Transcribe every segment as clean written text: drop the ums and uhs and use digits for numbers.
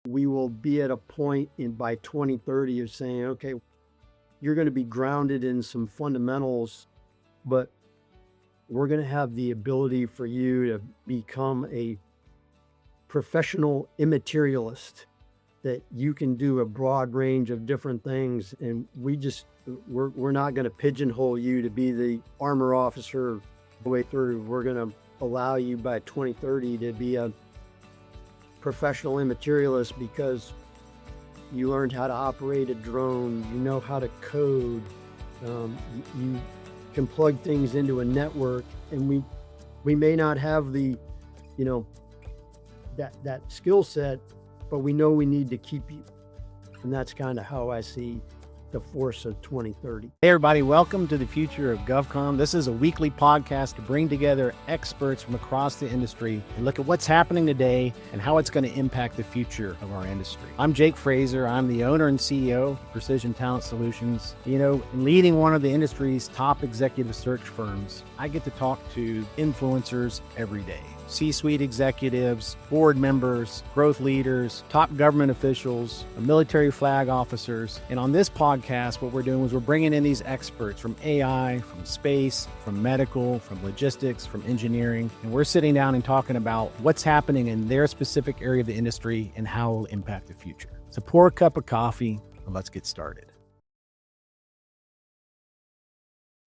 we will be at a point by 2030 of saying, okay, you're going to be grounded in some fundamentals, but we're going to have the ability for you to become a professional immaterialist, that you can do a broad range of different things. And we're not going to pigeonhole you to be the armor officer the way through. We're going to allow you by 2030 to be a professional immaterialist because you learned how to operate a drone, you know how to code, you can plug things into a network, and we may not have the, that skill set, but we know we need to keep you. And that's kind of how I see the force of 2030. Hey everybody, welcome to the Future of GovCon. This is a weekly podcast to bring together experts from across the industry and look at what's happening today and how it's going to impact the future of our industry. I'm Jake Frazer. I'm the owner and CEO of Precision Talent Solutions. Leading one of the industry's top executive search firms, I get to talk to influencers every day. C-suite executives, board members, growth leaders, top government officials, military flag officers. And on this podcast, what we're doing is we're bringing in these experts from AI, from space, from medical, from logistics, from engineering. And we're sitting down and talking about what's happening in their specific area of the industry and how it will impact the future. So pour a cup of coffee and let's get started.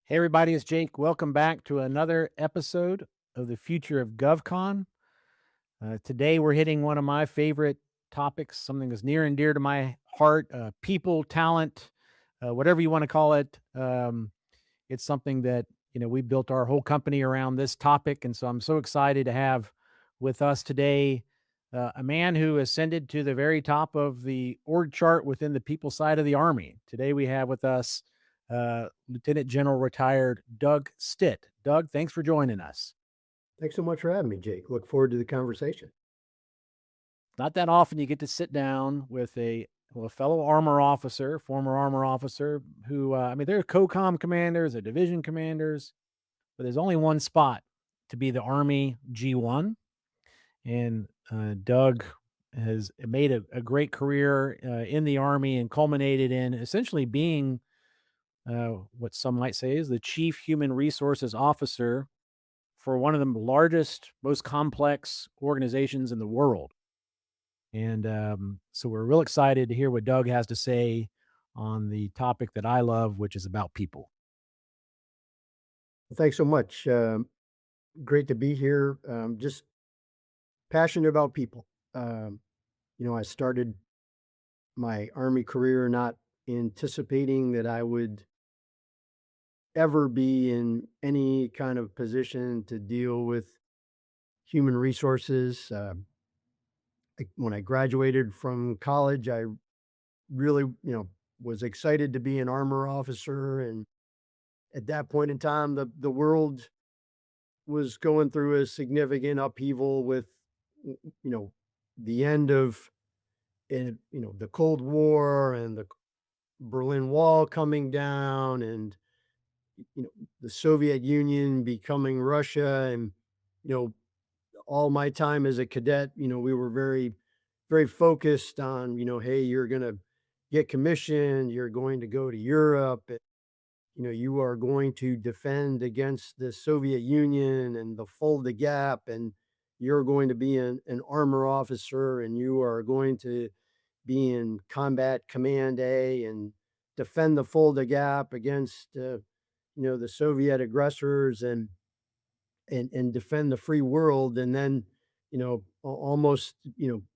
Hey everybody, it's Jake. Welcome back to another episode of the Future of GovCon. Today we're hitting one of my favorite topics, something that's near and dear to my heart, people, talent, whatever you want to call it. It's something that, we built our whole company around this topic. And so I'm so excited to have with us today a man who ascended to the very top of the org chart within the people side of the Army. Today we have with us Lieutenant General retired Doug Stitt. Doug, thanks for joining us. Thanks so much for having me, Jake. Look forward to the conversation. Not that often you get to sit down with a fellow armor officer, former armor officer, who, they're co-com commanders, they're division commanders, but there's only one spot to be the Army G1. And Doug has made a great career in the Army and culminated in essentially being what some might say is the Chief Human Resources Officer for one of the largest, most complex organizations in the world. And so we're real excited to hear what Doug has to say on the topic that I love, which is about people. Thanks so much. Great to be here. Just passionate about people. I started my Army career not anticipating that I would ever be in any kind of position to deal with human resources. When I graduated from college, I really, was excited to be an armor officer. And at that point in time, the world was going through a significant upheaval with, the end of, the Cold War and the Berlin Wall coming down, and the Soviet Union becoming Russia. And all my time as a cadet, we were very, very focused on, hey, you're going to get commissioned, you're going to go to Europe, you are going to defend against the Soviet Union and the Fulda Gap, and you're going to be an armor officer, and you are going to be in Combat Command A and defend the Fulda Gap against, the Soviet aggressors, and defend the free world. And then, almost,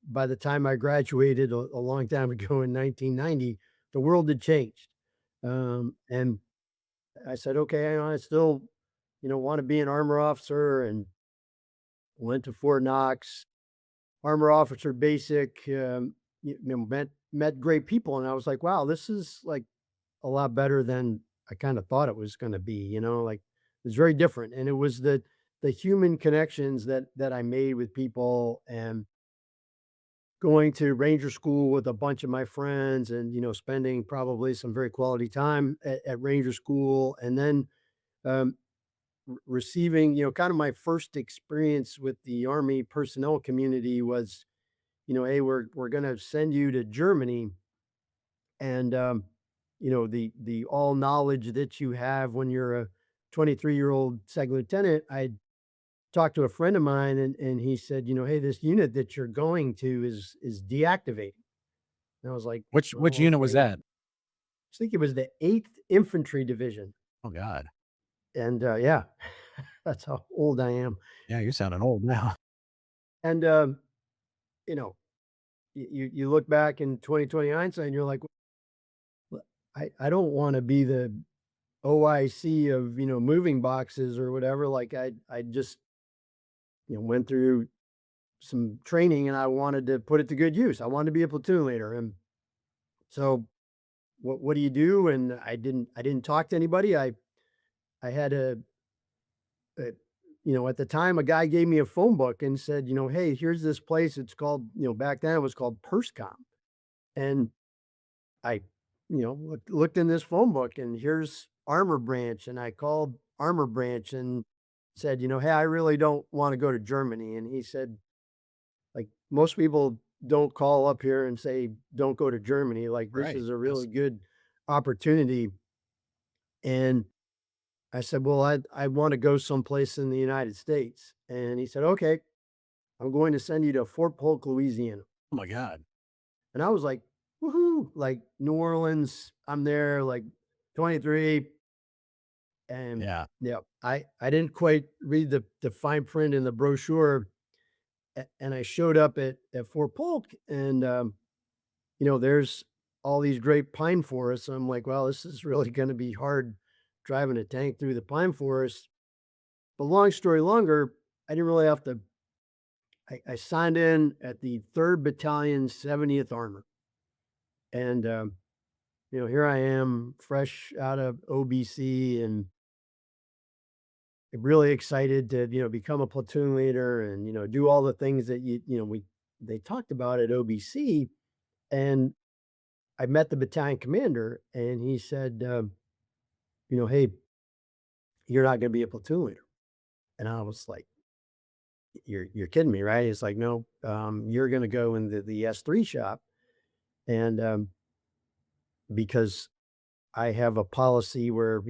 by the time I graduated a long time ago in 1990, the world had changed. And I said, okay, I still, want to be an armor officer, and went to Fort Knox, armor officer basic, met great people. And I was like, wow, this is like a lot better than I kind of thought it was going to be, like it was very different. And it was the human connections that I made with people, and going to Ranger School with a bunch of my friends, and, spending probably some very quality time at Ranger School. And then receiving, kind of my first experience with the Army personnel community was, hey, we're gonna send you to Germany, and the all knowledge that you have when you're a 23-year-old second lieutenant. I talked to a friend of mine, and he said, hey, this unit that you're going to is deactivating. And I was like, Which oh, unit was okay. that? I think it was the 8th Infantry Division. Oh god. And yeah, that's how old I am. Yeah, you're sounding old now. And you know, you look back in 2020 hindsight, and you're like, "Well, I don't want to be the OIC of moving boxes or whatever." Like I just went through some training, and I wanted to put it to good use. I wanted to be a platoon leader, and so what do you do? And I didn't talk to anybody. I had a at the time, a guy gave me a phone book and said, hey, here's this place. It's called, back then it was called Perscom. And I, looked in this phone book, and here's Armor Branch. And I called Armor Branch and said, hey, I really don't want to go to Germany. And he said, like, most people don't call up here and say, don't go to Germany. Like, this Right. is a Yes. really good opportunity. And I said, well, I want to go someplace in the United States. And he said, okay, I'm going to send you to Fort Polk, Louisiana. Oh my god. And I was like, woohoo, like New Orleans, I'm there, like 23. And Yeah. yeah, I didn't quite read the fine print in the brochure. And I showed up at Fort Polk, and there's all these great pine forests. I'm like, well, this is really going to be hard driving a tank through the pine forest. But long story longer, I didn't really have to. I signed in at the 3rd Battalion, 70th Armor. And, here I am, fresh out of OBC, and really excited to, become a platoon leader and, do all the things that they talked about at OBC. And I met the battalion commander, and he said, hey, you're not going to be a platoon leader. And I was like, you're kidding me, right? It's like, no, you're going to go in the S3 shop. And because I have a policy where,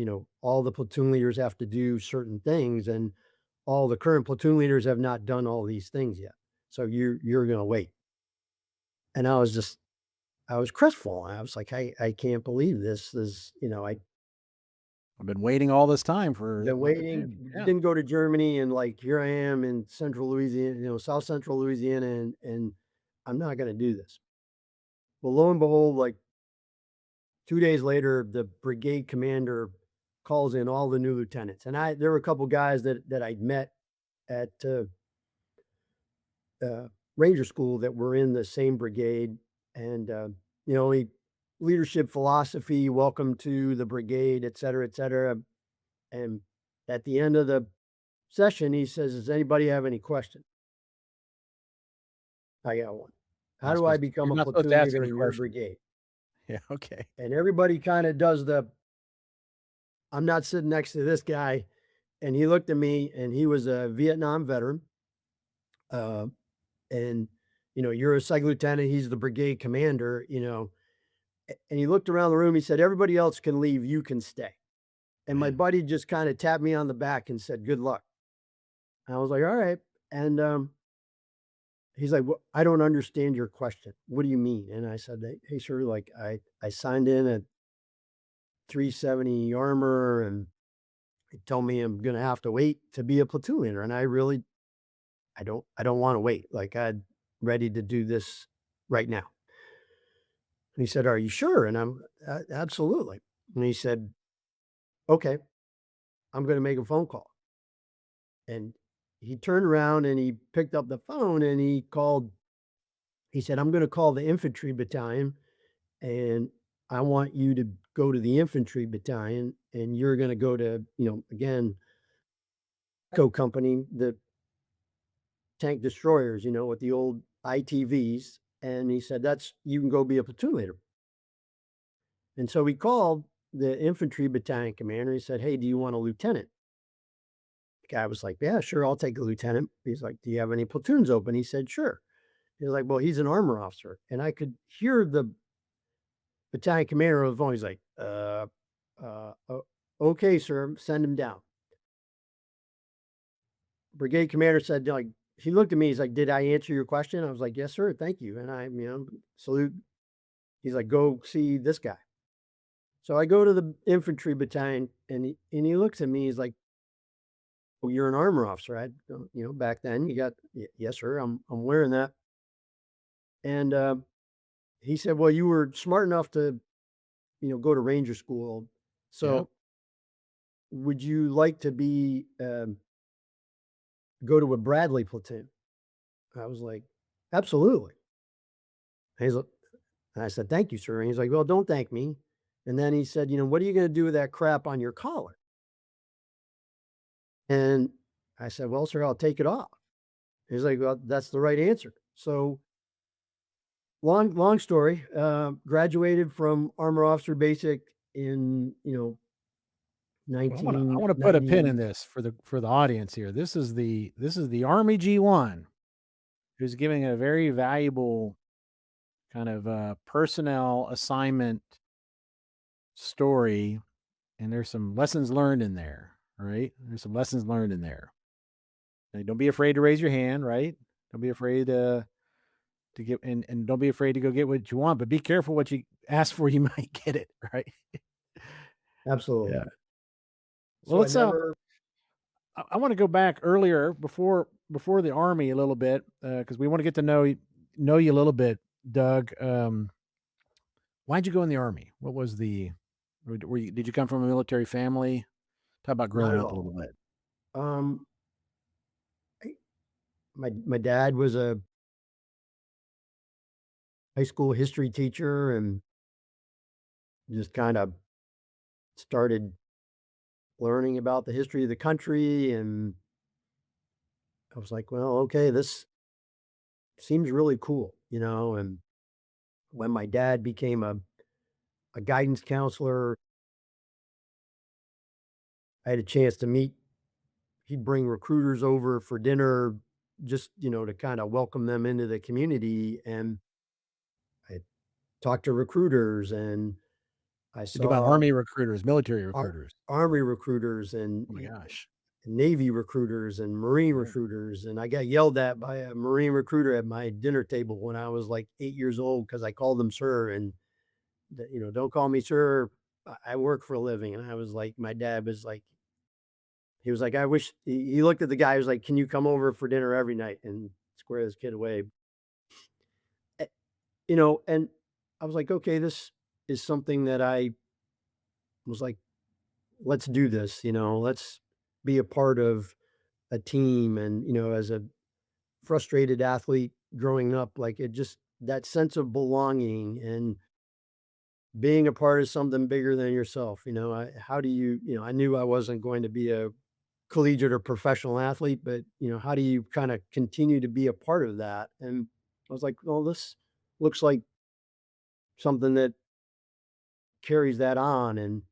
all the platoon leaders have to do certain things, and all the current platoon leaders have not done all these things yet. So you're going to wait. And I was crestfallen. I was like, I can't believe this is, I've I've been waiting all this time for been this opportunity. waiting, Yeah. didn't go to Germany, and like here I am in central Louisiana, South central Louisiana, and I'm not going to do this. Well, lo and behold, like 2 days later, the brigade commander calls in all the new lieutenants. And there were a couple guys that I'd met at Ranger School that were in the same brigade. And, he leadership philosophy, welcome to the brigade, et cetera, et cetera. And at the end of the session, he says, does anybody have any questions? I got one. How do I become You're a not supposed to platoon ask leader any in your questions. brigade? Yeah, okay. And everybody kind of does I'm not sitting next to this guy. And he looked at me, and he was a Vietnam veteran. Uh, and, you're a second lieutenant, he's the brigade commander, and he looked around the room. He said, everybody else can leave, you can stay. And my Man. buddy just kind of tapped me on the back and said, good luck. I was like, all right. And he's like, well, I don't understand your question. What do you mean? And I said, hey, sir, like I signed in at 370 Armor, and they told me I'm going to have to wait to be a platoon leader. And I don't want to wait. Like I'm ready to do this right now. And he said, are you sure? And I'm absolutely. And he said, okay, I'm going to make a phone call. And he turned around and he picked up the phone, and he said, I'm going to call the infantry battalion, and I want you to go to the infantry battalion, and you're going to go to, again, Co company, the tank destroyers, with the old ITVs. And he said, you can go be a platoon leader. And so we called the infantry battalion commander. He said, hey, do you want a lieutenant? The guy was like, yeah, sure, I'll take a lieutenant. He's like, do you have any platoons open? He said, sure. He's like, "Well, he's an armor officer." And I could hear the battalion commander on the phone. He's like, okay, sir, send him down." Brigade commander said, like, he looked at me, he's like, "Did I answer your question?" I was like, "Yes, sir, thank you." And I, salute. He's like, "Go see this guy." So I go to the infantry battalion and he looks at me, he's like, "Well, you're an armor officer." I, back then you got, yes, sir, I'm wearing that. And he said, "Well, you were smart enough to, go to ranger school. Yep. So would you like to go to a Bradley platoon?" I was like, "Absolutely." And and I said, "Thank you, sir." And he's like, "Well, don't thank me." And then he said, "What are you going to do with that crap on your collar?" And I said, "Well, sir, I'll take it off." He's like, "Well, that's the right answer." So long story, graduated from armor officer basic in, Well, I wanna put a pin in 1990. this for the audience here. This is the Army G1 who's giving a very valuable kind of, personnel assignment story, and there's some lessons learned in there, right? There's some lessons learned in there. And don't be afraid to raise your hand, right? Don't be afraid to get and don't be afraid to go get what you want, but be careful what you ask for, you might get it, right? Absolutely. Yeah. Well, So I let's, never. I wanna go back earlier before the Army a little bit, because we wanna get to know you a little bit, Doug. Why'd you go in the Army? What was the were you did you come from a military family? Talk about Not growing at up a all. little bit. Um, I my dad was a high school history teacher and just kind of started learning about the history of the country, and I was like, "Well, okay, this seems really cool," and when my dad became a guidance counselor, I had a chance to meet. He'd bring recruiters over for dinner just, to kind of welcome them into the community, and I talked to recruiters, and I Think about saw Army recruiters, military Ar recruiters. Army recruiters and Oh my gosh. Navy recruiters and Marine Yeah. recruiters, and I got yelled at by a Marine recruiter at my dinner table when I was, like, 8 years old because I called him sir, and "Don't call me sir, I work for a living." And I was like, my dad was like, he was like, "I wish." He looked at the guy, he was like, "Can you come over for dinner every night and square this kid away?" Eh, and I was like, "Okay, this is something that I was like, let's do this, let's be a part of a team." And, as a frustrated athlete growing up, like, it just, that sense of belonging and being a part of something bigger than yourself, how do you, I knew I wasn't going to be a collegiate or professional athlete, but, how do you kind of continue to be a part of that? And I was like, well, this looks like something that carries that on and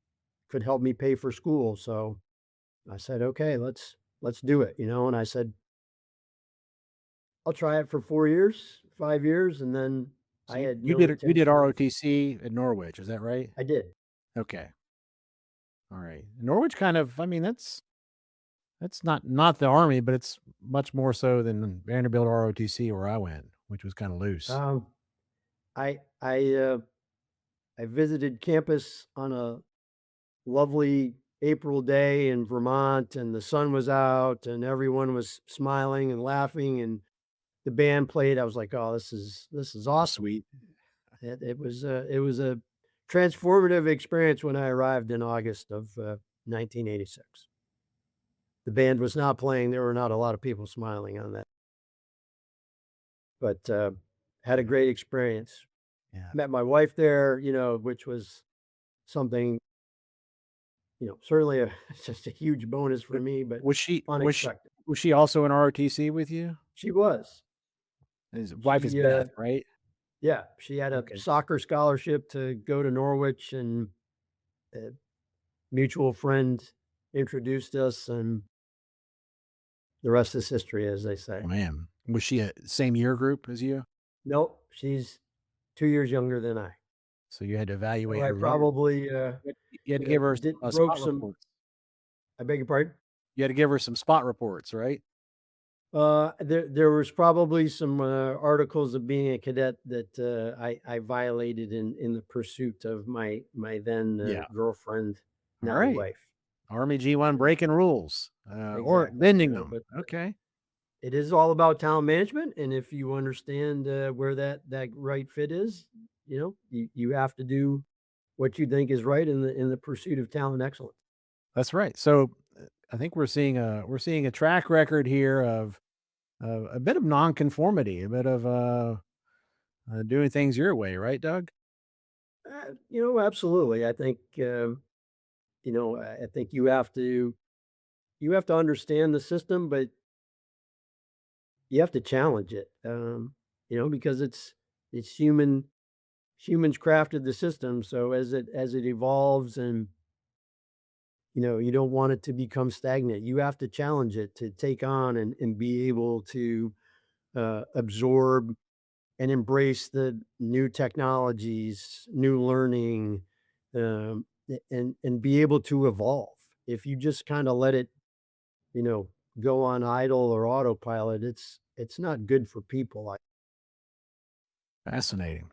could help me pay for school. So I said, okay, let's do it, and I said, I'll try it for 4 years, 5 years. And then So I you had you no did you did intention of. ROTC at Norwich, is that right? I did. Okay. All right. Norwich kind of, I mean, that's not the Army, but it's much more so than Vanderbilt ROTC where I went, which was kinda loose. Um, I I uh, I visited campus on a lovely April day in Vermont, and the sun was out, and everyone was smiling and laughing, and the band played. I was like, "Oh, this is awesome." Sweet. It was a transformative experience when I arrived in August of 1986. The band was not playing. There were not a lot of people smiling on that, but had a Yeah. great experience. Yeah. Met my wife there, which was something, certainly it's just a huge bonus for W me, but was she was she unexpected. was she also in ROTC with you? She was. His wife is She, Beth, right? yeah, she had a Okay. soccer scholarship to go to Norwich, and a mutual friend introduced us, and the rest is history, as they say. Man. Was she a same year group as you? Nope, she's 2 years younger than I. So you had to So evaluate I her very probably, you had to give her did some, broke spot some. reports. I beg your pardon? You had to give her some spot reports, right? There was probably some, articles of being a cadet that, I violated in the pursuit of my then, Yeah. girlfriend, All now right. wife. Army G1 And breaking rules, or exactly, bending them. but, Okay. it is all about talent management, and if you understand, where that right fit is, you have to do what you think is right in the pursuit of talent excellence. That's right. So I think we're seeing a track record here of a bit of nonconformity, a bit of doing things your way, right, Doug? Absolutely. I think, I think you have to understand the system, but you have to challenge it, because it's humans crafted the system, so as it evolves and, you don't want it to become stagnant, you have to challenge it to take on and be able to, absorb and embrace the new technologies, new learning, and be able to evolve. If you just kinda let it, you know, go on idle or autopilot, it's not good for people. I Fascinating.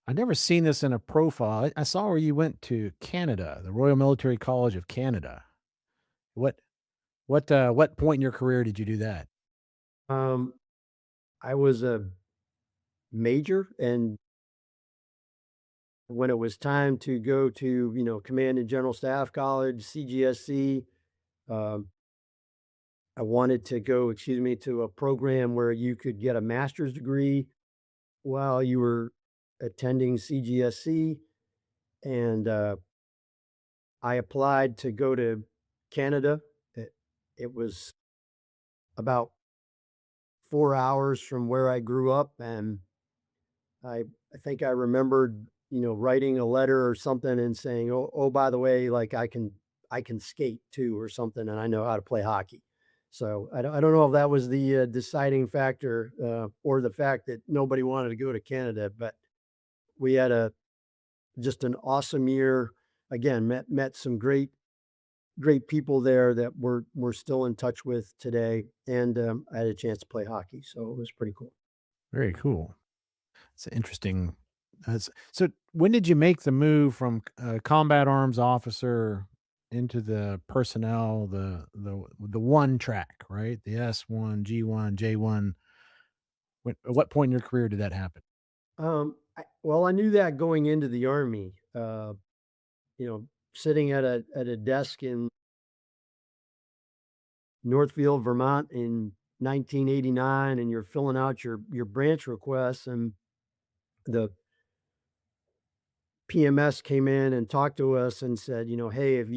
I never seen this in a profile. I saw where you went to Canada, the Royal Military College of Canada. What what point in your career did you do that? um, I was a major, and when it was time to go to, Command and General Staff College, CGSC, um, I wanted to go, to a program where you could get a master's degree while you were attending CGSC, and, I applied to go to Canada. It was about 4 hours from where I grew up, and I think I remembered, writing a letter or something and saying, "Oh, by the way, like, I can skate too," or something, and I know how to play hockey. So, I don't know if that was the, deciding factor, or the fact that nobody wanted to go to Canada, but we had just an awesome year. Again, met some great people there that we're still in touch with today, and, I had a chance to play hockey, so it was pretty cool. Very cool. It's interesting. So when did you make the move from combat arms officer into the personnel, the one track, right? The S1, G1, J1. At what point in your career did that happen? Well, I knew that going into the Army, sitting at a desk in Northfield, Vermont in 1989, and you're filling out your branch requests, and the PMS came in and talked to us and said, "Hey, if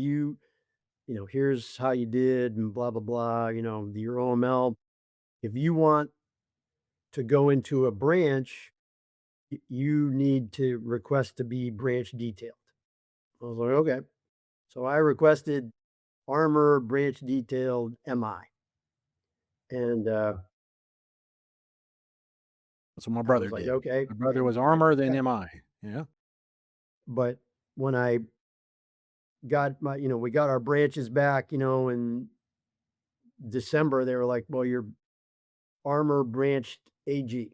here's how you did and blah, blah, blah, your OML. If you want to go into a branch, you need to request to be branch detailed." I was like, "Okay." So I requested armor branch detailed MI. And That's what my I brother was like, did. "Okay." My brother And was armor, then yeah, MI. Yeah. but when I we got our branches back, in December, they were like, "Well, you're armor branched AG."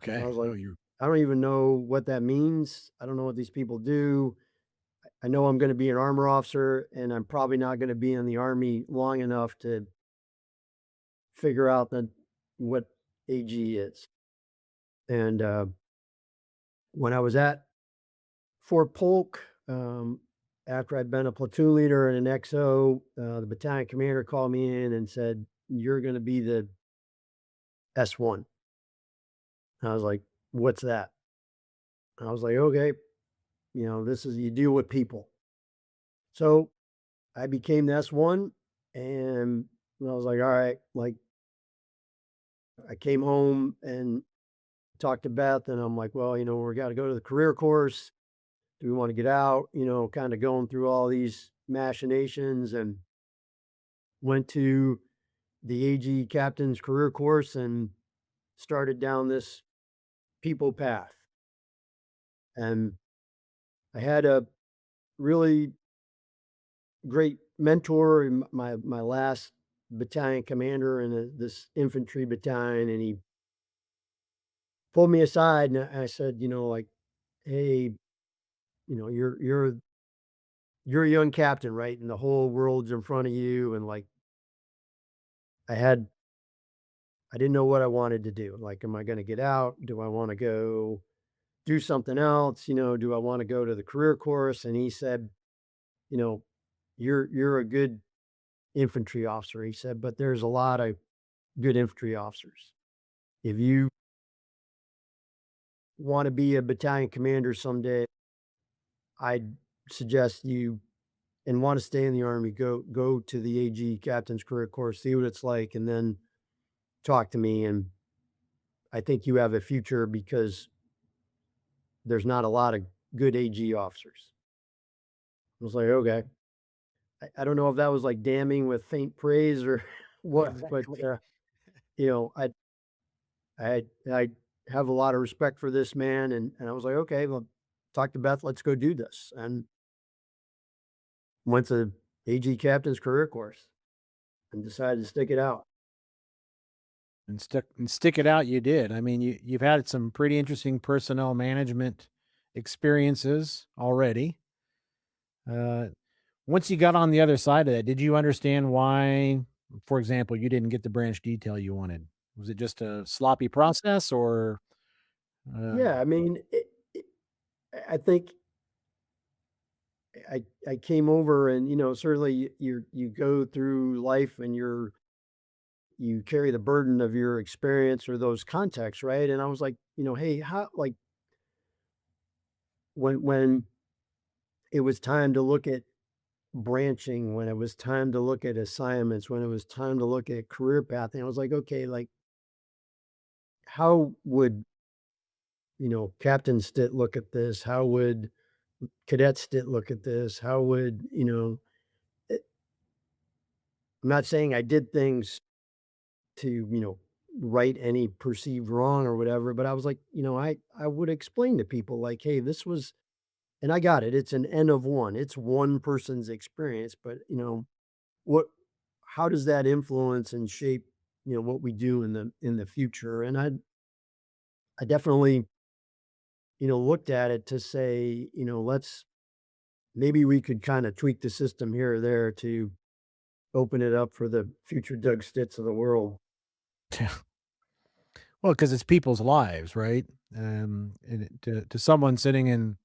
I Okay. was Oh, like, you "I don't even know what that means. I don't know what these people do. I know I'm gonna be an armor officer, and I'm probably not gonna be in the Army long enough to figure out what AG is." And, when I was at Fort Polk, after I'd been a platoon leader and an XO, the battalion commander called me in and said, "You're gonna be the S1." I was like, "What's that?" I was like, "Okay, this is you deal with people." So I became the S1, and I was like, "All right." Like, I came home and talked to Beth, and I'm like, "Well, we got to go to the career course. Do we want to get out?" Kind of going through all these machinations, and went to the AG captain's career course and started down this people path. And I had a really great mentor in my last battalion commander in this infantry battalion, and he pulled me aside and I said, like, hey, you're a young captain, right? And the whole world's in front of you. And like, I had, I didn't know what I wanted to do. Like, am I going to get out? Do I want to go do something else? Do I want to go to the career course? And he said, you know, you're a good infantry officer. He said, but there's a lot of good infantry officers. If you want to be a battalion commander someday, I'd suggest you and want to stay in the army, go to the AG captain's career course, see what it's like, and then talk to me. And I think you have a future because there's not a lot of good AG officers. I was like, okay. I don't know if that was like damning with faint praise or what, but Exactly. you know, I I have a lot of respect for this man, and I was like, okay, well, talk to Beth, let's go do this, and went to AG captain's career course and decided to stick it out. And stick it out you did. I mean, you've had some pretty interesting personnel management experiences already. Uh, Once you got on the other side of that, did you understand why, for example, you didn't get the branch detail you wanted? Was it just a sloppy process or, uh Yeah, I mean, I think I came over and, certainly you go through life and you carry the burden of your experience or those contexts, right? And I was like, hey, how like when it was time to look at branching, when it was time to look at assignments, when it was time to look at career pathing, I was like, okay, like how would, Captain Stitt look at this? How would Cadet Stitt look at this? How would, I'm not saying I did things to, right any perceived wrong or whatever, but I was like, I would explain to people like, hey, this was, and I got it. It's an N of one. It's one person's experience, but what, how does that influence and shape, what we do in the future? And I definitely, looked at it to say, let's maybe we could kind of tweak the system here or there to open it up for the future Doug Stitts of the world. well, because it's people's lives, right? And to someone sitting in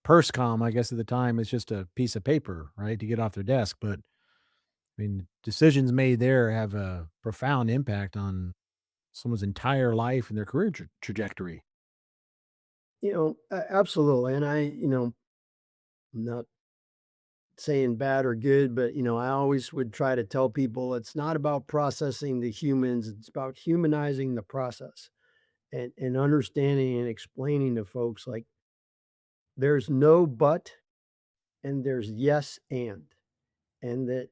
PersCom, I guess at the time, it's just a piece of paper, right, to get off their desk, but, I mean, decisions made there have a profound impact on someone's entire life and their career trajectory. Absolutely. And I'm not saying bad or good, but I always would try to tell people it's not about processing the humans, it's about humanizing the process and understanding and explaining to folks like there's no but and there's yes and that,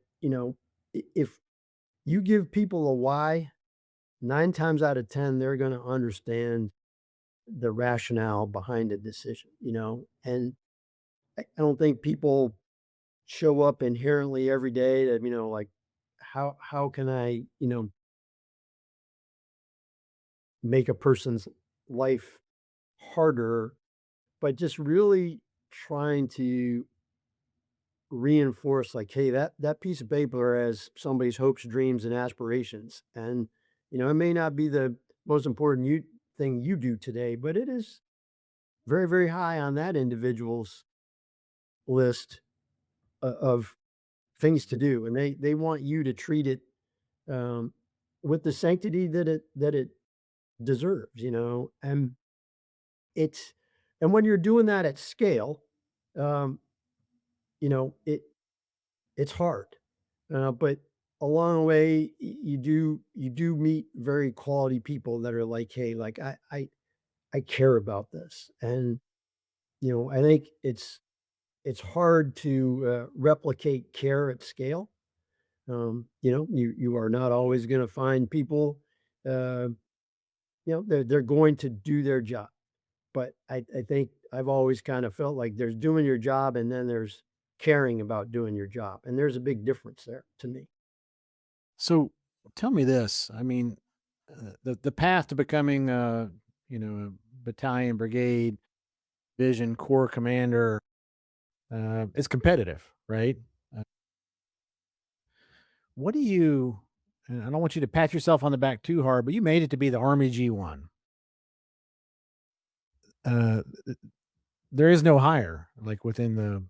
if you give people a why, 9 times out of 10, they're going to understand the rationale behind a decision, and I don't think people show up inherently every day that, like, how can I, make a person's life harder, but just really trying to reinforce like, hey, that piece of paper has somebody's hopes, dreams, and aspirations. And, it may not be the most important thing you do today, but it is very, very high on that individual's list of things to do. And they want you to treat it um, with the sanctity that it deserves, and it's and when you're doing that at scale, um, it's hard, but along the way, you do meet very quality people that are like, hey, like I care about this, and I think it's hard to replicate care at scale. You are not always going to find people. Uh, they're going to do their job. but I think I've always kind of felt like there's doing your job and then there's caring about doing your job. And there's a big difference there to me. So tell me this. I mean, the path to becoming a battalion, brigade, division, corps commander is competitive, right? Uh, what do you? And I don't want you to pat yourself on the back too hard, but you made it to be the Army G1. Uh, there is no higher, like within the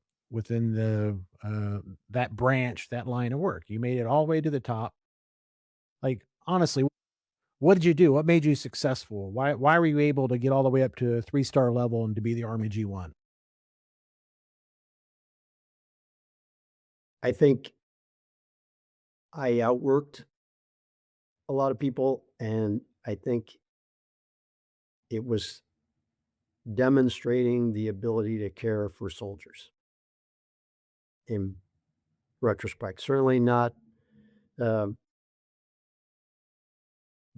that branch, that line of work. You made it all the way to the top. Like honestly, what did you do? What made you successful? Why were you able to get all the way up to a 3-star level and to be the Army G1? I think I outworked a lot of people, and I think it was demonstrating the ability to care for soldiers in retrospect. Certainly not um,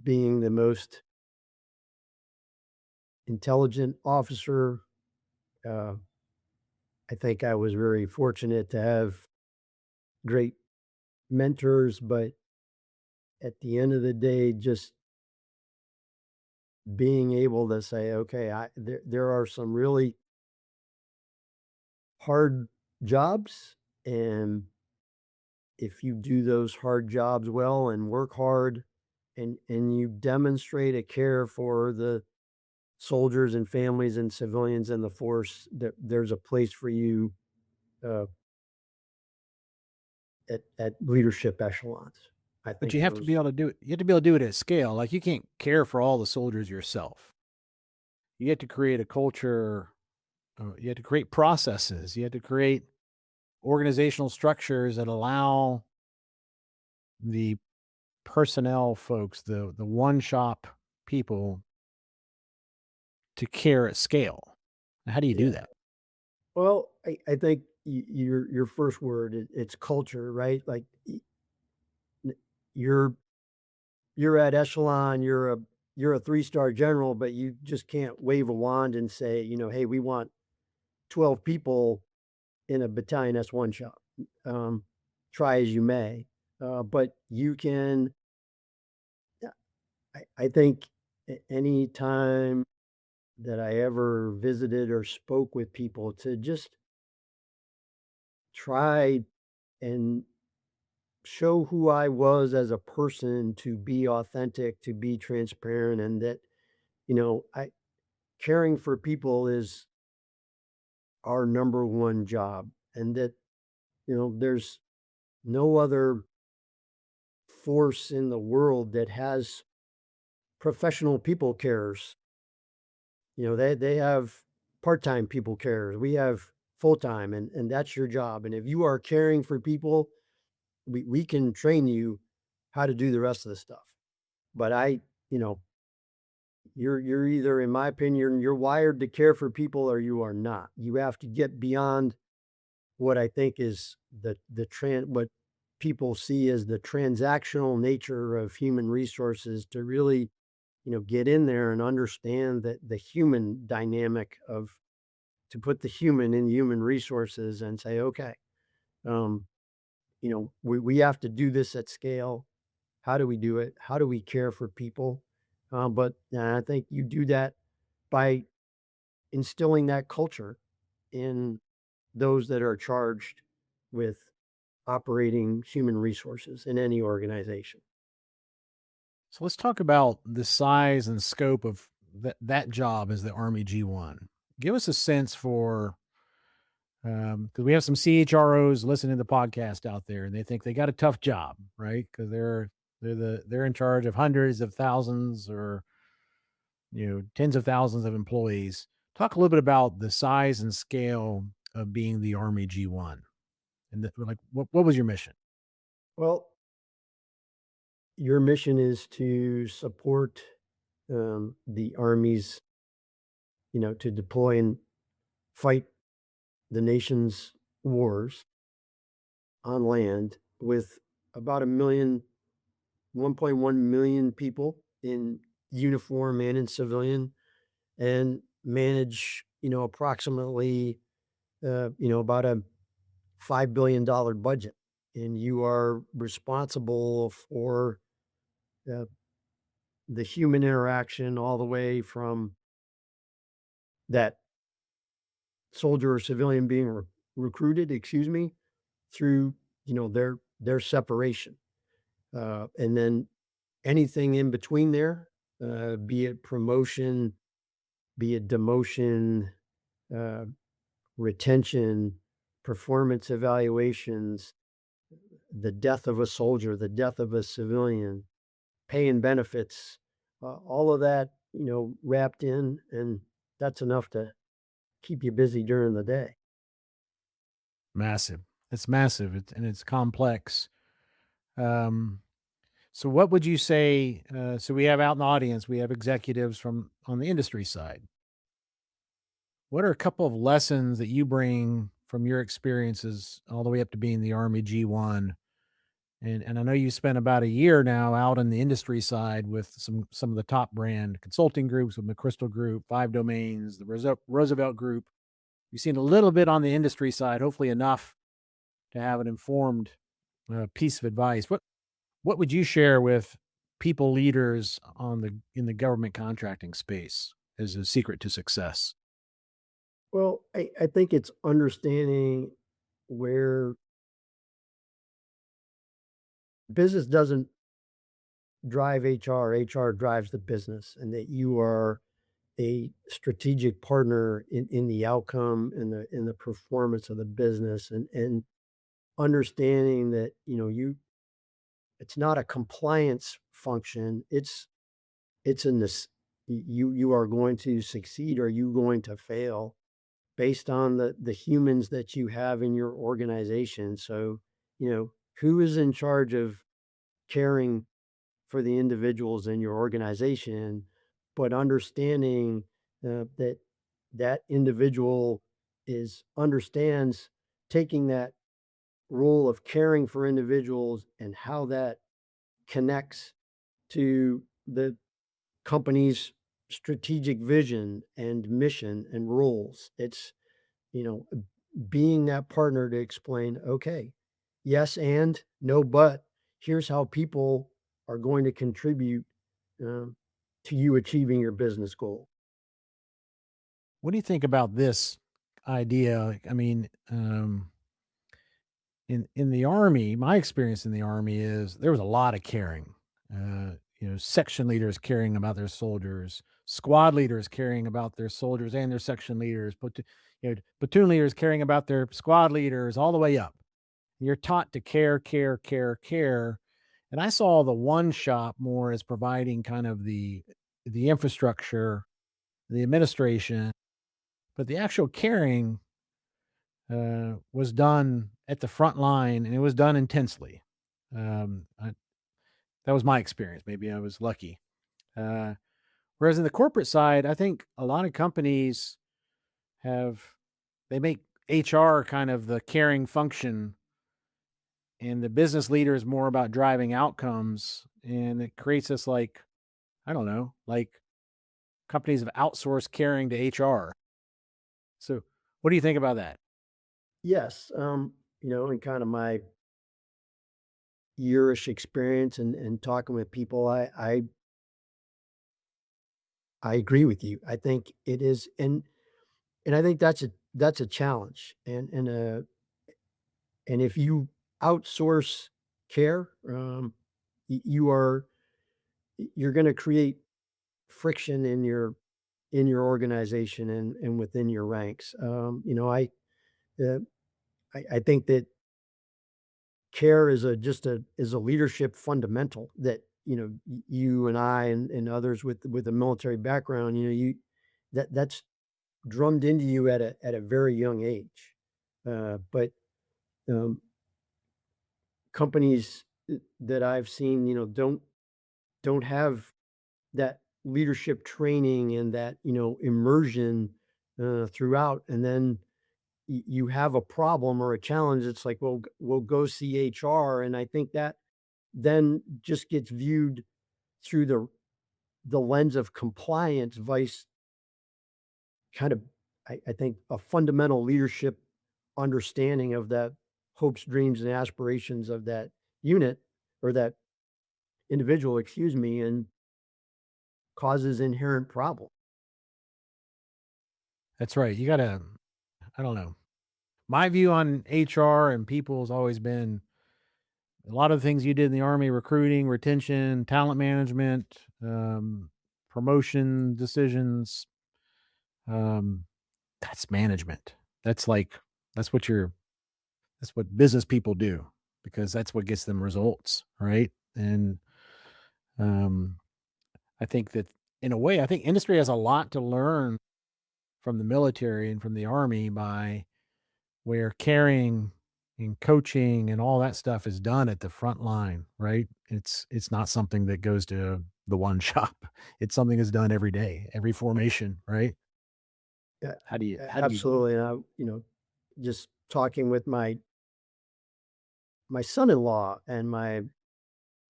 being the most intelligent officer. Uh, I think I was very fortunate to have great mentors, but at the end of the day, just being able to say, okay, there are some really hard jobs, and if you do those hard jobs well and work hard and you demonstrate a care for the soldiers and families and civilians in the force, that there's a place for you uh, at leadership echelons. I But think you have to be those. able to do it. You have to be able to do it at scale. Like you can't care for all the soldiers yourself. You have to create a culture. You have to create processes. You have to create organizational structures that allow the personnel folks, the one shop people, to care at scale. How do you do Yeah. that? Well, I think your first word, it's culture, right? Like n- you're you're at echelon, you're a 3-star general, but you just can't wave a wand and say, hey, we want 12 people in a battalion S1 shop. Um, try as you may, but you can. Yeah, I think any time that I ever visited or spoke with people to just try and show who I was as a person, to be authentic, to be transparent, and that, I caring for people is our number one job, and that, there's no other force in the world that has professional people carers. They have part-time people carers. We have full-time, and that's your job. And if you are caring for people, we can train you how to do the rest of the stuff. But you know, you're either, in my opinion, you're wired to care for people or you are not. You have to get beyond what I think is what people see as the transactional nature of human resources, to really, get in there and understand that the human dynamic of to put the human in human resources and say, okay, um, we have to do this at scale. How do we do it? How do we care for people? But I think you do that by instilling that culture in those that are charged with operating human resources in any organization. So let's talk about the size and scope of that job as the Army G1. Give us a sense for because we have some CHROs listening to the podcast out there, and they think they got a tough job, right? Because they're in charge of hundreds of thousands or tens of thousands of employees. Talk a little bit about the size and scale of being the Army G1, and like what was your mission? Well, your mission is to support the armies, to deploy and fight the nation's wars on land with about 1.1 million people in uniform and in civilian. And manage, approximately, about a $5 billion budget, and you are responsible for uh, the human interaction all the way from that soldier or civilian being recruited, excuse me, through, their separation. And then anything in between there, be it promotion, be it demotion, uh, retention, performance evaluations, the death of a soldier, the death of a civilian, pay and benefits, all of that, wrapped in, and that's enough to keep you busy during the day. Massive. It's massive, and it's complex. Um, so what would you say, so we have out in the audience, we have executives from on the industry side. What are a couple of lessons that you bring from your experiences all the way up to being the Army G1? And I know you spent about a year now out in the industry side with some of the top brand consulting groups with McChrystal Group, Five Domains, the Roosevelt Group. You've seen a little bit on the industry side, hopefully enough to have an informed piece of advice. What would you share with people leaders on the in the government contracting space as a secret to success? Well, I think it's understanding where business doesn't drive HR, HR drives the business, and that you are a strategic partner in the outcome and the performance of the business, and understanding that, it's not a compliance function, it's in this, you are going to succeed or you going to fail based on the humans that you have in your organization. So, who is in charge of caring for the individuals in your organization, but understanding that that individual is understands taking that role of caring for individuals and how that connects to the company's strategic vision and mission and rules. It's, you know, being that partner to explain, okay, yes, and no, but here's how people are going to contribute um, to you achieving your business goal. What do you think about this idea? Like, I mean, in the army, my experience in the army is there was a lot of caring. Section leaders caring about their soldiers, squad leaders caring about their soldiers and their section leaders, platoon leaders caring about their squad leaders, all the way up. You're taught to care, care, care, care. And I saw the one shop more as providing kind of the infrastructure, the administration, but the actual caring was done at the front line, and it was done intensely. I, that was my experience. Maybe I was lucky. Uh, Whereas in the corporate side, I think a lot of companies have they make HR kind of the caring function, and the business leader is more about driving outcomes, and it creates this like I don't know, like companies have outsourced caring to HR. So, what do you think about that? Yes, in kind of my yearish experience and talking with people, I agree with you. I think it is, and I think that's a challenge, and if you outsource care, you are you're going to create friction in your organization and within your ranks. Uh, I think that care is a leadership fundamental that you and I and others with a military background, that's drummed into you at a very young age. But um, companies that I've seen, don't have that leadership training and that, immersion, throughout, and then you have a problem or a challenge, it's like, "Well, we'll go see HR," and I think that then just gets viewed through the lens of compliance, kind of, I think, a fundamental leadership understanding of that hopes, dreams, and aspirations of that unit or that individual, excuse me, and causes inherent problem. That's right. You gotta, I don't know. My view on HR and people has always been a lot of the things you did in the Army: recruiting, retention, talent management, promotion decisions. Um, that's management. That's like, that's what you're, that's what business people do, because that's what gets them results. Right. And, um, I think that in a way, I think industry has a lot to learn from the military and from the Army, by where caring and coaching and all that stuff is done at the front line, right? It's not something that goes to the one shop. It's something that's done every day, every formation, right? Yeah, How do you absolutely. And just talking with my son-in-law and my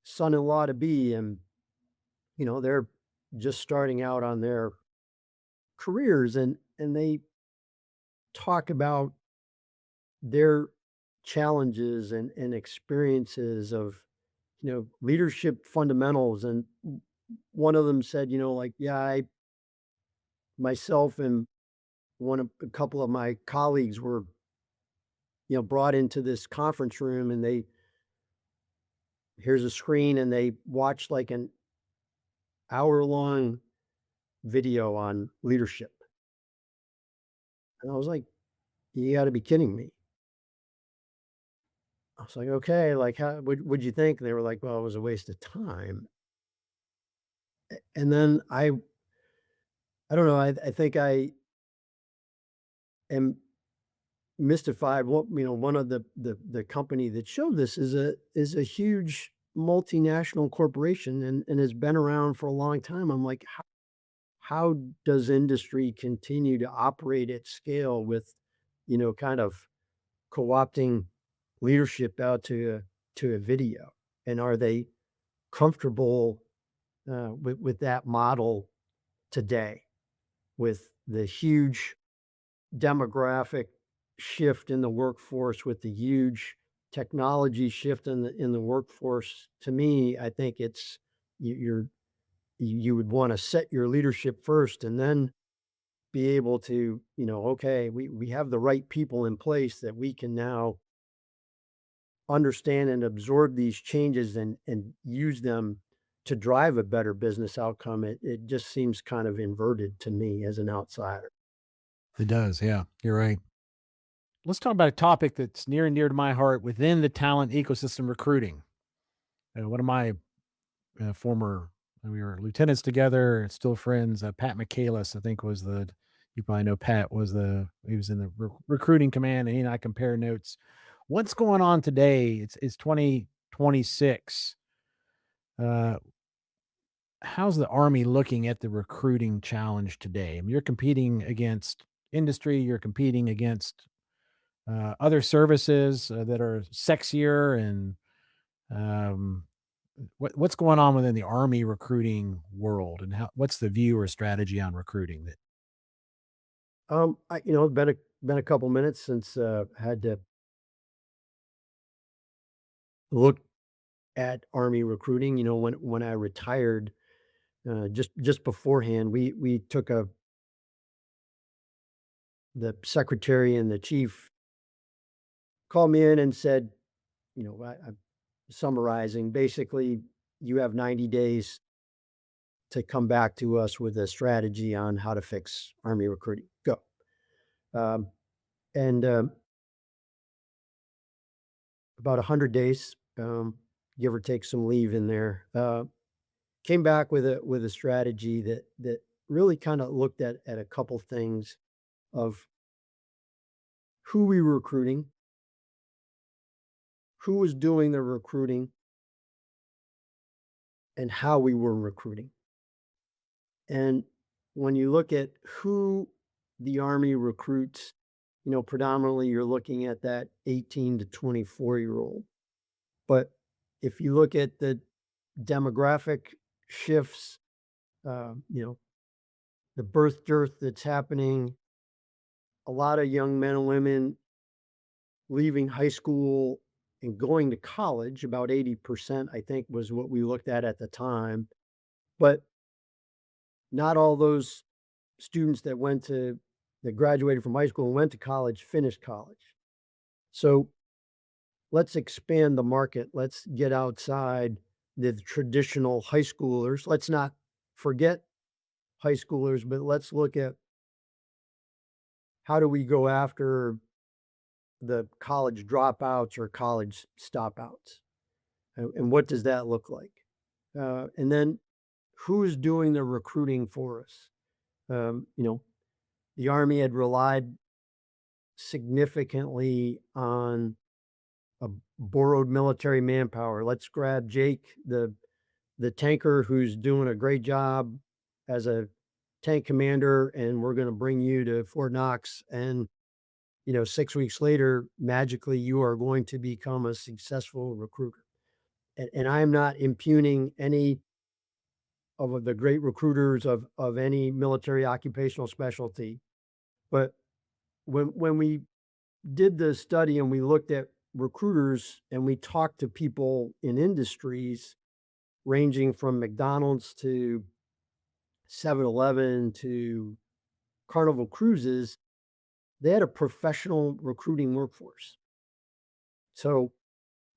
son-in-law to be, and they're just starting out on their careers, and they talk about their challenges and experiences of leadership fundamentals. And one of them said, like, yeah, I myself and a couple of my colleagues were brought into this conference room, and they here's a screen, and they watched like an hour long video on leadership. And I was like, you got to be kidding me. I was like, okay, like, how would you think? And they were like, well, it was a waste of time. And then I don't know, I think I am mystified. What one of the company that showed this is a huge multinational corporation, and has been around for a long time. I'm like, how does industry continue to operate at scale with, kind of co-opting leadership out to a video? And are they comfortable with that model today, with the huge demographic shift in the workforce, with the huge technology shift in the workforce? To me, I think it's you would want to set your leadership first, and then be able to, okay, we have the right people in place that we can now understand and absorb these changes, and use them to drive a better business outcome. It just seems kind of inverted to me as an outsider. It does, yeah, you're right. Let's talk about a topic that's near and dear to my heart within the talent ecosystem: recruiting. One of my former, we were lieutenants together, still friends. Pat Michaelis, I think, was the, you probably know Pat, was he was in the recruiting command, and he and I compare notes. What's going on today? It's 2026. Uh, how's the Army looking at the recruiting challenge today? I mean, you're competing against industry, you're competing against other services that are sexier, and um, what's going on within the Army recruiting world, and what's the view or strategy on recruiting that? It's been a couple minutes since I had to look at Army recruiting. When I retired, just beforehand, we took the secretary and the chief called me in and said, I'm summarizing, basically, you have 90 days to come back to us with a strategy on how to fix Army recruiting. Go. Um, and About 100 days, give or take some leave in there. Came back with a strategy that really kind of looked at a couple things of who we were recruiting, who was doing the recruiting, and how we were recruiting. And when you look at who the Army recruits, predominantly you're looking at that 18 to 24-year-old. But if you look at the demographic shifts, uh, you know, the birth dearth that's happening, a lot of young men and women leaving high school and going to college, about 80%, I think, was what we looked at the time. But not all those students that graduated from high school and went to college finished college. So let's expand the market. Let's get outside the traditional high schoolers. Let's not forget high schoolers, but let's look at how do we go after the college dropouts or college stopouts, and what does that look like? And then who's doing the recruiting for us? You know, the Army had relied significantly on a borrowed military manpower. Let's grab Jake, the tanker who's doing a great job as a tank commander, and we're going to bring you to Fort Knox. And 6 weeks later, magically, you are going to become a successful recruiter. And I am not impugning any of the great recruiters of any military occupational specialty, but when we did the study and we looked at recruiters and we talked to people in industries ranging from McDonald's to 7-Eleven to Carnival Cruises, they had a professional recruiting workforce. So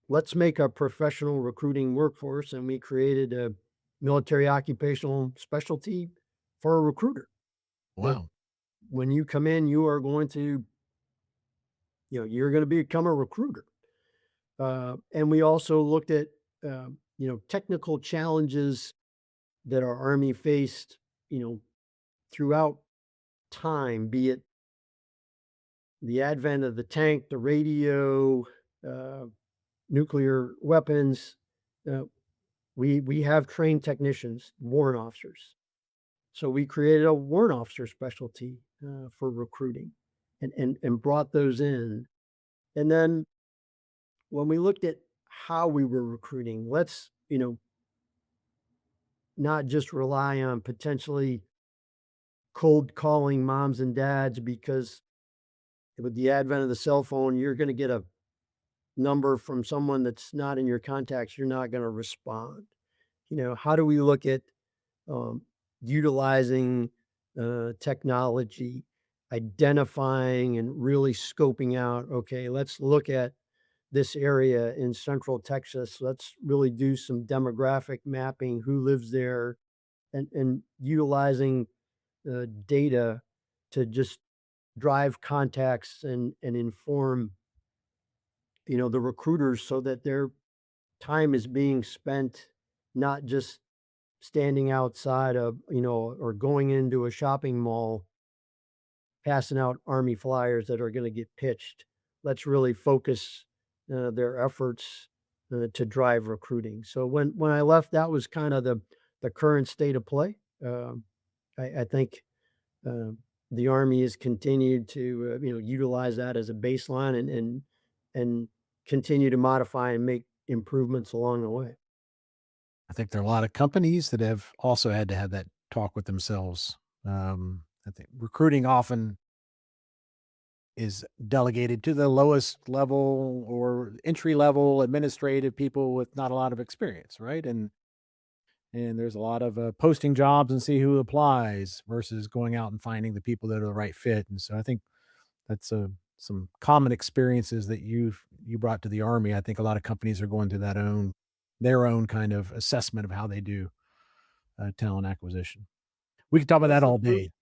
let's make a professional recruiting workforce, and we created a military occupational specialty for a recruiter. That Wow. when you come in, you are going to, you're going to become a recruiter. And we also looked at, technical challenges that our Army faced, you know, throughout time, be it the advent of the tank, the radio, uh, nuclear weapons. Uh, we have trained technicians, warrant officers. So we created a warrant officer specialty for recruiting, and brought those in. And then when we looked at how we were recruiting, let's not just rely on potentially cold calling moms and dads, because with the advent of the cell phone, you're going to get a number from someone that's not in your contacts. You're not going to respond. How do we look at um, utilizing technology, identifying and really scoping out, okay, let's look at this area in central Texas. Let's really do some demographic mapping, who lives there, and utilizing data to just drive contacts and inform, the recruiters, so that their time is being spent not just standing outside of, or going into a shopping mall, passing out Army flyers that are going to get pitched. Let's really focus their efforts to drive recruiting. So when I left, that was kind of the current state of play. I think uh, the Army has continued to utilize that as a baseline, and continue to modify and make improvements along the way. I think there are a lot of companies that have also had to have that talk with themselves. I think recruiting often is delegated to the lowest level or entry level administrative people with not a lot of experience, right? And there's a lot of posting jobs and see who applies versus going out and finding the people that are the right fit. And so I think that's some common experiences that you brought to the Army. I think a lot of companies are going through their own kind of assessment of how they do talent acquisition. We could talk about Well, that it's the all first. day.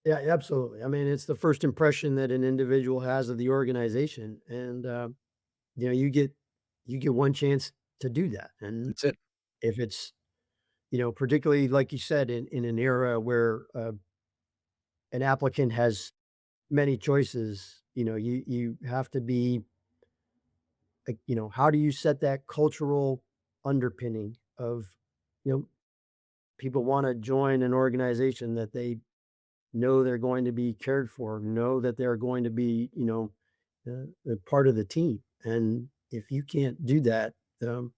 Yeah, absolutely. I mean, it's the first impression that an individual has of the organization, and you get one chance to do that. And That's it. if it's particularly like you said, in an era where an applicant has many choices, you have to be like, how do you set that cultural underpinning of, you know people want to join an organization that they know they're going to be cared for, know that they're going to be, a part of the team. And if you can't do that, um,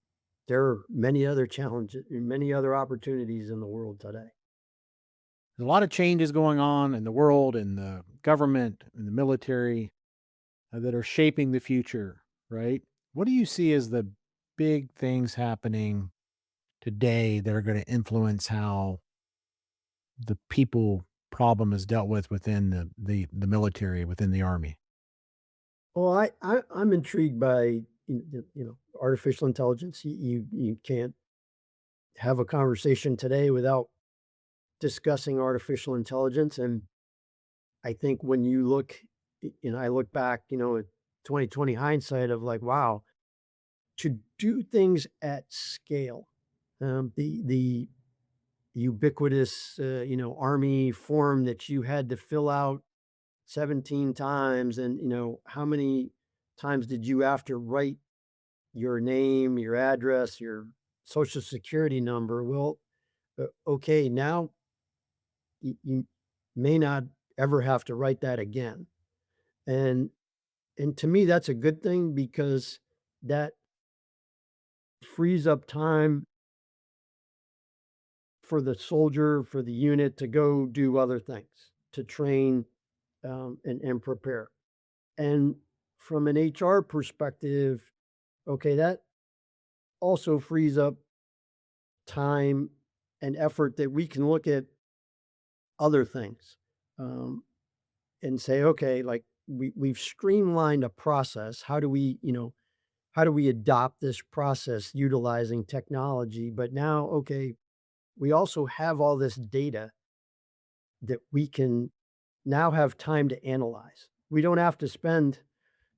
there are many other challenges, many other opportunities in the world today. There's a lot of changes going on in the world, in the government, in the military, that are shaping the future, right? What do you see as the big things happening today that are going to influence how the people problem is dealt with within the military, within the army? Well, I'm intrigued by artificial intelligence. You can't have a conversation today without discussing artificial intelligence, and I think when you look, I look back, at 2020 hindsight of like, wow, to do things at scale, the ubiquitous, army form that you had to fill out 17 times, and how many times did you have to write your name, your address, your social security number? Well, okay, now you may not ever have to write that again. And and to me, that's a good thing because that frees up time for the soldier, for the unit to go do other things, to train and prepare. And from an HR perspective, okay, that also frees up time and effort that we can look at other things um, and say, okay, like we've streamlined a process. How do we adopt this process utilizing technology? But now, okay, we also have all this data that we can now have time to analyze. We don't have to spend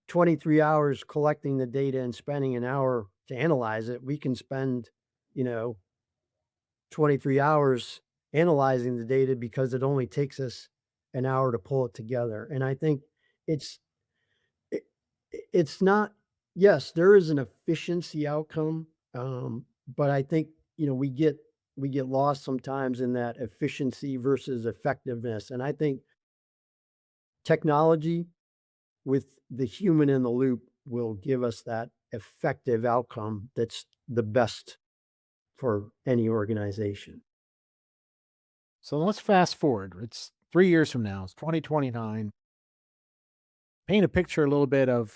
23 hours collecting the data and spending an hour to analyze it. We can spend, you know, 23 hours analyzing the data because it only takes us an hour to pull it together. And I think it's it, it's not yes, there is an efficiency outcome, but I think, we get lost sometimes in that efficiency versus effectiveness. And I think technology with the human in the loop will give us that effective outcome that's the best for any organization. So let's fast forward. It's 3 years from now. It's 2029. Paint a picture a little bit of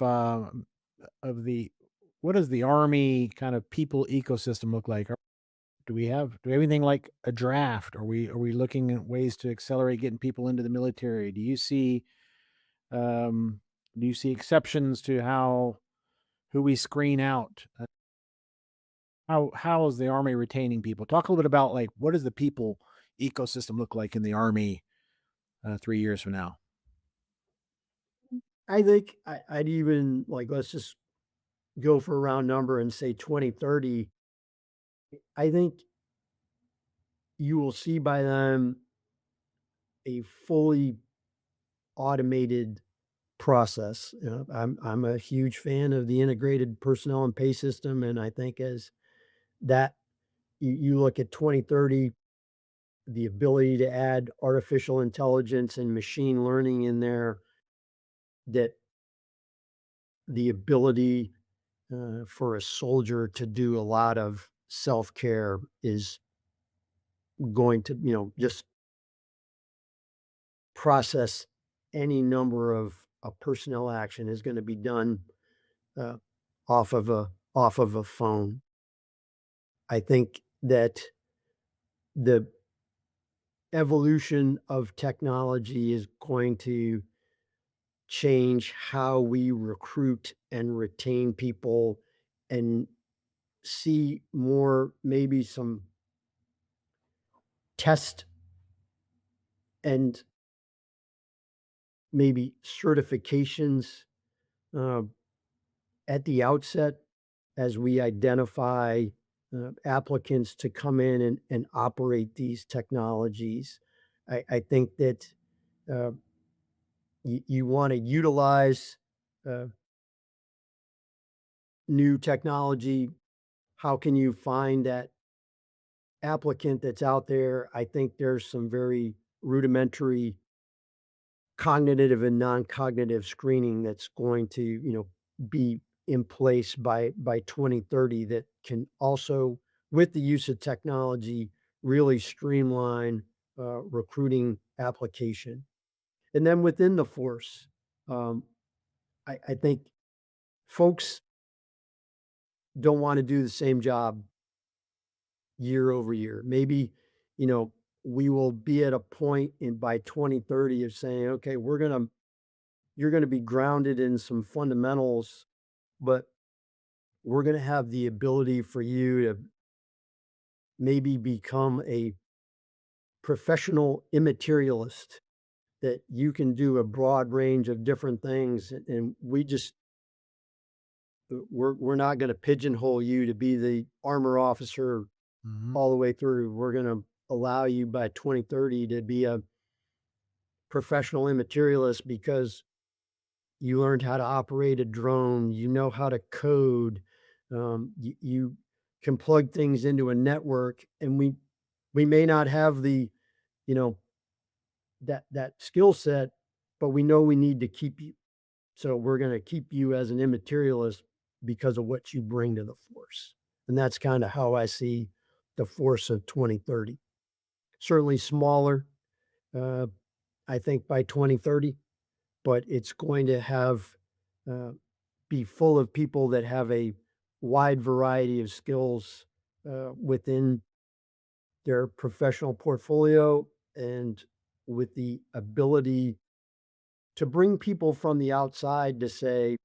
the what does the army kind of people ecosystem look like? Do we have anything like a draft? Are we looking at ways to accelerate getting people into the military? Um, do you see exceptions to how who we screen out? How is the army retaining people? Talk a little bit about like what does the people ecosystem look like in the army 3 years from now? I think I'd even like, let's just go for a round number and say 2030. I think you will see by then a fully automated process. I'm a huge fan of the integrated personnel and pay system, and I think as that you look at 2030, the ability to add artificial intelligence and machine learning in there, that the ability for a soldier to do a lot of self care is going to, just process any number of a personnel action is going to be done uh, off of a phone. I think that the evolution of technology is going to change how we recruit and retain people and see more, maybe some test and maybe certifications uh, at the outset as we identify applicants to come in and operate these technologies. I think that uh, you want to utilize uh, new technology. How can you find that applicant that's out there? I think there's some very rudimentary cognitive and non-cognitive screening that's going to, be in place by 2030 that can also, with the use of technology, really streamline recruiting application. And then within the force, um, I think folks don't want to do the same job year over year. Maybe, you know, we will be at a point in by 2030 of saying, okay, you're going to be grounded in some fundamentals, but we're going to have the ability for you to maybe become a professional immaterialist, that you can do a broad range of different things. And we're not going to pigeonhole you to be the armor officer Mhm. all the way through. We're going to allow you by 2030 to be a professional immaterialist because you learned how to operate a drone, you know how to code, you can plug things into a network, and we may not have the, you know, that skill set, but we know we need to keep you. So we're going to keep you as an immaterialist because of what you bring to the force. And that's kind of how I see the force of 2030. Certainly smaller, uh, I think, by 2030, but it's going to have uh, be full of people that have a wide variety of skills within their professional portfolio, and with the ability to bring people from the outside to say,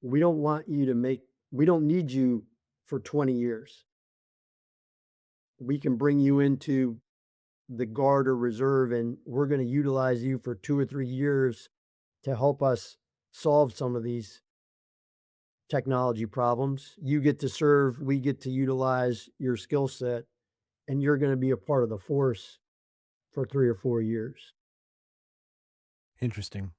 we don't want you to make, we don't need you for 20 years. We can bring you into the guard or reserve, and we're going to utilize you for 2 or 3 years to help us solve some of these technology problems. You get to serve, we get to utilize your skill set, and you're going to be a part of the force for 3 or 4 years. Interesting.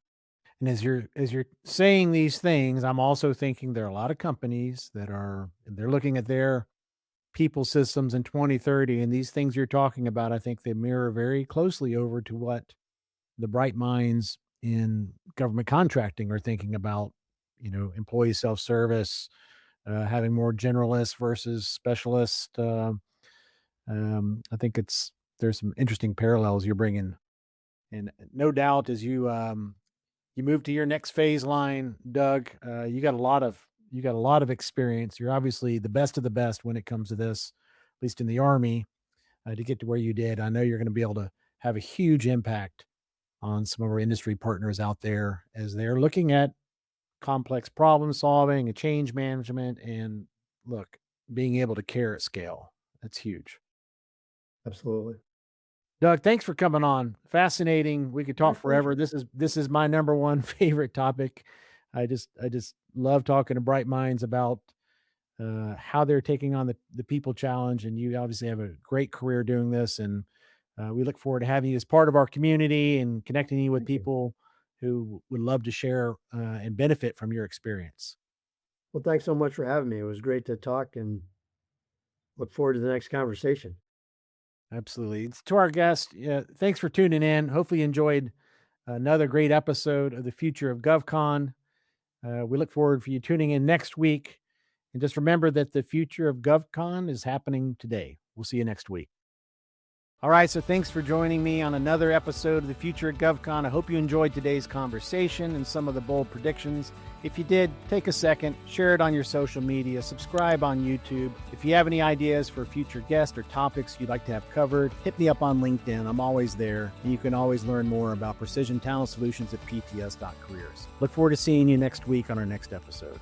And as you're saying these things, I'm also thinking there are a lot of companies that they're looking at their people systems in 2030, and these things you're talking about, I think they mirror very closely over to what the bright minds in government contracting are thinking about, employee self-service, having more generalists versus specialists. I think there's some interesting parallels you're bringing, and no doubt as you move to your next phase line, Doug, you got a lot of experience. You're obviously the best of the best when it comes to this, at least in the Army, to get to where you did. I know you're going to be able to have a huge impact on some of our industry partners out there as they're looking at complex problem solving and change management and look, being able to care at scale. That's huge. Absolutely. Doug, thanks for coming on. Fascinating. We could My talk forever. pleasure. This is my number one favorite topic. I just love talking to bright minds about how they're taking on the people challenge. And you obviously have a great career doing this. And we look forward to having you as part of our community and connecting you with Thank you. people who would love to share and benefit from your experience. Well, thanks so much for having me. It was great to talk, and look forward to the next conversation. Absolutely. It's to our guest. Thanks for tuning in. Hopefully, you enjoyed another great episode of the Future of GovCon. We look forward for you tuning in next week. And just remember that the Future of GovCon is happening today. We'll see you next week. All right, so thanks for joining me on another episode of the Future of GovCon. I hope you enjoyed today's conversation and some of the bold predictions. If you did, take a second, share it on your social media, subscribe on YouTube. If you have any ideas for future guests or topics you'd like to have covered, hit me up on LinkedIn. I'm always there, and you can always learn more about precision talent solutions at pts.careers. Look forward to seeing you next week on our next episode.